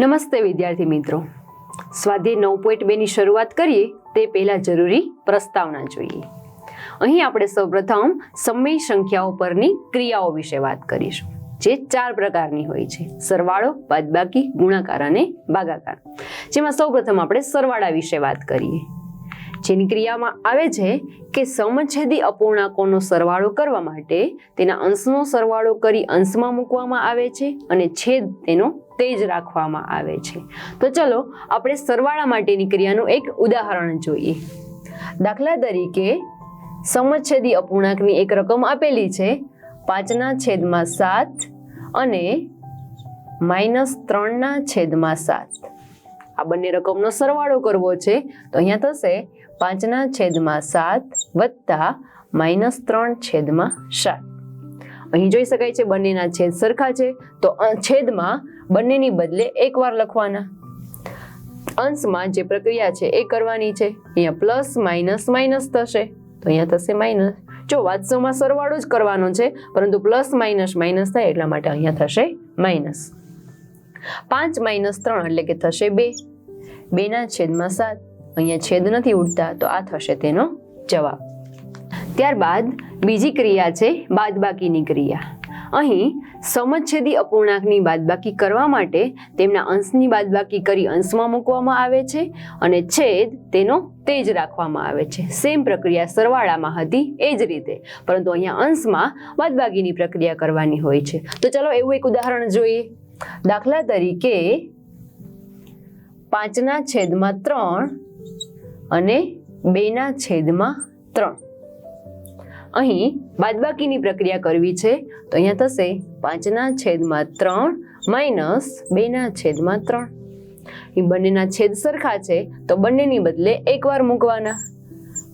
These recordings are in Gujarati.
નમસ્તે વિદ્યાર્થી મિત્રો, સ્વાધ્યાય 9.2 ની શરૂઆત કરીએ તે પહેલા જરૂરી પ્રસ્તાવના જોઈએ. અહીં આપણે સૌપ્રથમ સમય સંખ્યાઓ પરની ક્રિયાઓ વિશે વાત કરીશું, જે 4 પ્રકારની હોય છે: સરવાળો, બાદબાકી, ગુણાકાર અને ભાગાકાર. જેમાં સૌપ્રથમ આપણે સરવાળા વિશે વાત કરીએ, જેની ક્રિયામાં આવે છે કે સમછેદી અપૂર્ણાંકોનો સરવાળો કરવા માટે તેના અંશનો સરવાળો કરી અંશમાં મૂકવામાં આવે છે અને છેદ તેનો તે જ રાખવામાં આવે છે. તો ચલો આપણે સરવાળા માટેની ક્રિયાનું એક ઉદાહરણ જોઈએ. દાખલા તરીકે સમછેદી અપૂર્ણાંકની એક રકમ આપેલી છે 5/7 અને -3/7. આ બંને રકમનો સરવાળો કરવો છે તો અહીંયા થશે 5/7 વત્તા -3/7. અહીં જોઈ શકાય છે બંનેના છેદ સરખા છે, તો છેદમાં બંનેની બદલે એકવાર લખવાના. અંશમાં જે પ્રક્રિયા છે એ કરવાની છે. અહીંયા પ્લસ માઇનસ માઇનસ થશે તો અહીંયા થશે માઇનસ. જો વાસ્તવમાં સરવાળો જ કરવાનો છે, પરંતુ પ્લસ માઇનસ માઇનસ થાય એટલા માટે અહીંયા થશે માઇનસ. 5 - 3 એટલે કે થશે 2. 2/7. અહીંયા છેદ નથી ઉડતા તો આ થશે તેનો જવાબ. ત્યારબાદ બીજી ક્રિયા છે બાદબાકીની ક્રિયા. અહીં સમછેદી અપૂર્ણાંકની બાદબાકી કરવા માટે તેમના અંશની બાદબાકી કરી અંશમાં મૂકવામાં આવે છે અને છેદ તેનો તે જ રાખવામાં આવે છે. સેમ પ્રક્રિયા સરવાળામાં હતી એ જ રીતે, પરંતુ અહીંયા અંશમાં બાદબાકીની પ્રક્રિયા કરવાની હોય છે. તો ચલો એવું એક ઉદાહરણ જોઈએ. દાખલા તરીકે 5/3 અને 2/3. અહીં બાદબાકીની પ્રક્રિયા કરવી છે તો અહીંયા થશે 5/3 માઇનસ 2/3. એ બંનેના છેદ સરખા છે તો બંનેની બદલે એકવાર મૂકવાના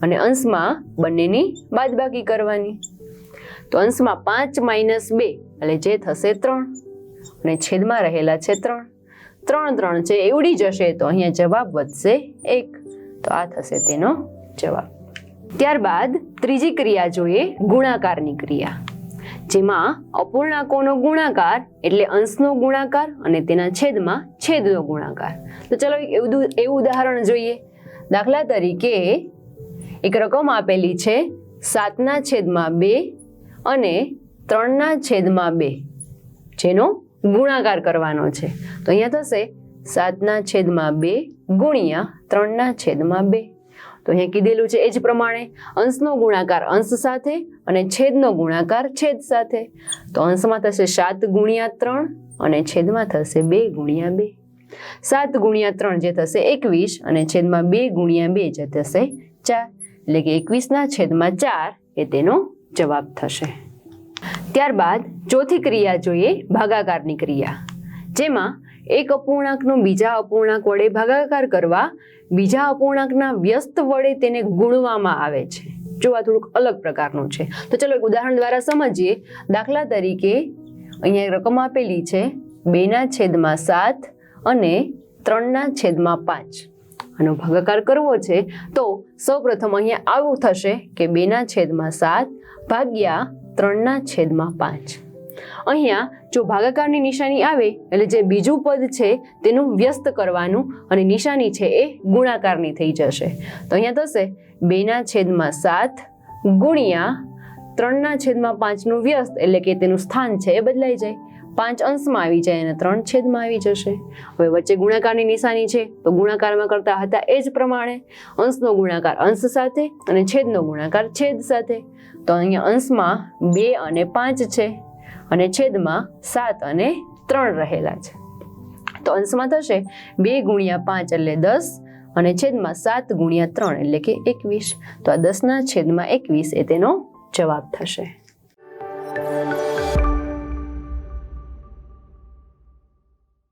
અને અંશમાં બંનેની બાદબાકી કરવાની. તો અંશમાં 5 - 2 એટલે જે થશે 3 અને છેદમાં રહેલા છે 3. 3 છે એ ઉડી જશે તો અહીંયા જવાબ વધશે 1. તો આ થશે તેનો જવાબ. ત્યારબાદ ત્રીજી ક્રિયા જોઈએ, ગુણાકારની ક્રિયા, જેમાં અપૂર્ણાંકોનો ગુણાકાર એટલે અંશનો ગુણાકાર અને તેના છેદમાં છેદનો ગુણાકાર. તો ચલો એવું ઉદાહરણ જોઈએ. દાખલા તરીકે એક રકમ આપેલી છે 7/2 અને 3/2, જેનો ગુણાકાર કરવાનો છે. તો અહીંયા થશે 7/2 ગુણ્યા 3/2. તો અહીંયા કીધેલું છે એ જ પ્રમાણે અંશનો ગુણાકાર અંશ સાથે અને છેદનો ગુણાકાર છેદ સાથે. તો અંશમાં થશે 7 × 3 અને છેદમાં થશે 2 × 2. 7 × 3 જે થશે 21 અને છેદમાં 2 × 2 જે થશે 4, એટલે કે 21/4 એ તેનો જવાબ થશે. ત્યારબાદ ચોથી ક્રિયા જોઈએ, ભાગાકારની ક્રિયા, જેમાં એક અપૂર્ણાંકનો બીજા અપૂર્ણાંક વડે ભાગાકાર કરવા બીજા અપૂર્ણાંકના વ્યસ્ત વડે તેને ગુણવામાં આવે છે. જો આ થોડુંક અલગ પ્રકારનું છે તો ચલો એક ઉદાહરણ દ્વારા સમજીએ. દાખલા તરીકે અહીંયા રકમ આપેલી છે 2/7 અને 3/5. આનો ભાગાકાર કરવો છે તો સૌપ્રથમ અહીંયા આવું થશે કે 2/7 ભાગ્યા 3/5. અહીંયા જો ભાગાકારની નિશાની આવે એટલે જે બીજું પદ છે તેનું વ્યસ્ત કરવાનું અને નિશાની છે એ ગુણાકારની થઈ જશે. તો અહીંયા થશે 2/7 ગુણ્યા 3/5 નું વ્યસ્ત, એટલે કે તેનું સ્થાન છે એ બદલાઈ જાય. 5 અંશમાં આવી જાય અને 3 છેદમાં આવી જશે. હવે વચ્ચે ગુણાકારની નિશાની છે તો ગુણાકારમાં કરતા હતા એ જ પ્રમાણે અંશનો ગુણાકાર અંશ સાથે અને છેદનો ગુણાકાર છેદ સાથે. તો અહીંયા અંશમાં 2 અને 5 છે અને છેદમાં 7 અને 3 રહેલા છે. તો અંશમાં થશે 2 × 5 એટલે 10 અને છેદમાં 7 × 3 એટલે કે 21. તો આ 10/21 એ તેનો જવાબ થશે.